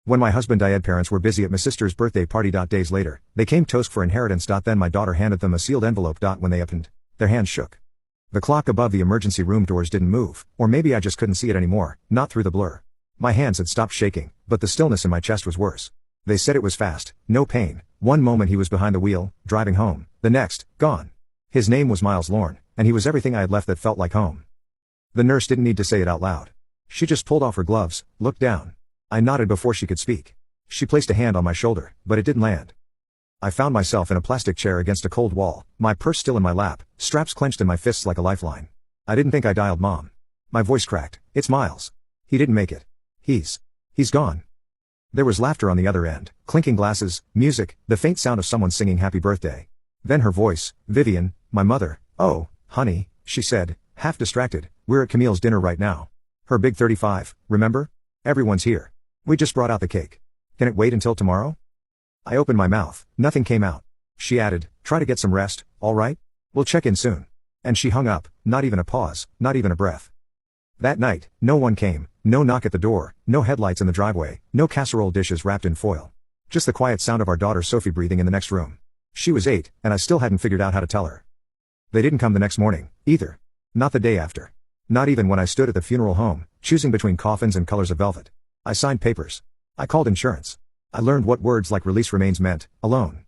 When my husband died, parents were busy at my sister's birthday party. Days later, they came to ask for inheritance. Then my daughter handed them a sealed envelope. When they opened, their hands shook. The clock above the emergency room doors didn't move, or maybe I just couldn't see it anymore, not through the blur. My hands had stopped shaking, but the stillness in my chest was worse. They said it was fast, no pain. One moment he was behind the wheel, driving home, the next, gone. His name was Miles Lorne, and he was everything I had left that felt like home. The nurse didn't need to say it out loud. She just pulled off her gloves, looked down. I nodded before she could speak. She placed a hand on my shoulder, but it didn't land. I found myself in a plastic chair against a cold wall, my purse still in my lap, straps clenched in my fists like a lifeline. I didn't think I dialed Mom. My voice cracked. It's Miles. He didn't make it. He's gone. There was laughter on the other end, clinking glasses, music, the faint sound of someone singing happy birthday. Then her voice, Vivian, my mother. Oh, honey, she said, half distracted, we're at Camille's dinner right now. Her big 35, remember? Everyone's here. We just brought out the cake. Can it wait until tomorrow? I opened my mouth, nothing came out. She added, try to get some rest, all right? We'll check in soon. And she hung up, not even a pause, not even a breath. That night, no one came, no knock at the door, no headlights in the driveway, no casserole dishes wrapped in foil. Just the quiet sound of our daughter Sophie breathing in the next room. She was 8, and I still hadn't figured out how to tell her. They didn't come the next morning, either. Not the day after. Not even when I stood at the funeral home, choosing between coffins and colors of velvet. I signed papers. I called insurance. I learned what words like release remains meant, alone.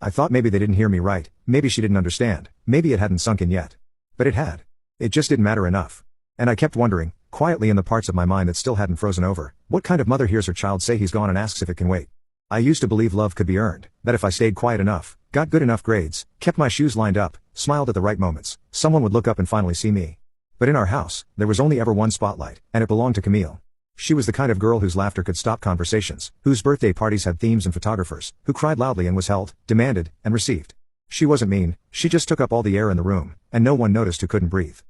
I thought maybe they didn't hear me right, maybe she didn't understand, maybe it hadn't sunk in yet. But it had. It just didn't matter enough. And I kept wondering, quietly in the parts of my mind that still hadn't frozen over, what kind of mother hears her child say he's gone and asks if it can wait? I used to believe love could be earned, that if I stayed quiet enough, got good enough grades, kept my shoes lined up, smiled at the right moments, someone would look up and finally see me. But in our house, there was only ever one spotlight, and it belonged to Camille. She was the kind of girl whose laughter could stop conversations, whose birthday parties had themes and photographers, who cried loudly and was held, demanded, and received. She wasn't mean, she just took up all the air in the room, and no one noticed who couldn't breathe.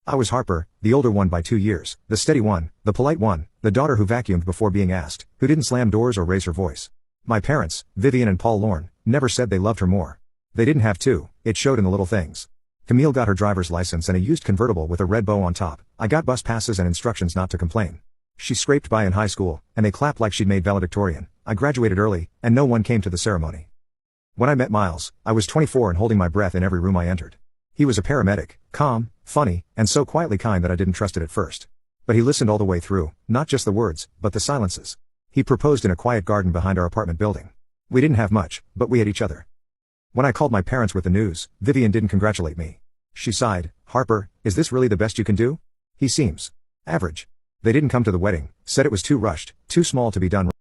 I was Harper, the older one by 2 years, the steady one, the polite one, the daughter who vacuumed before being asked, who didn't slam doors or raise her voice. My parents, Vivian and Paul Lorne, never said they loved her more. They didn't have to, it showed in the little things. Camille got her driver's license and a used convertible with a red bow on top. I got bus passes and instructions not to complain. She scraped by in high school, and they clapped like she'd made valedictorian. I graduated early, and no one came to the ceremony. When I met Miles, I was 24 and holding my breath in every room I entered. He was a paramedic, calm, funny, and so quietly kind that I didn't trust it at first. But he listened all the way through, not just the words, but the silences. He proposed in a quiet garden behind our apartment building. We didn't have much, but we had each other. When I called my parents with the news, Vivian didn't congratulate me. She sighed, Harper, is this really the best you can do? He seems average. They didn't come to the wedding, said it was too rushed, too small to be done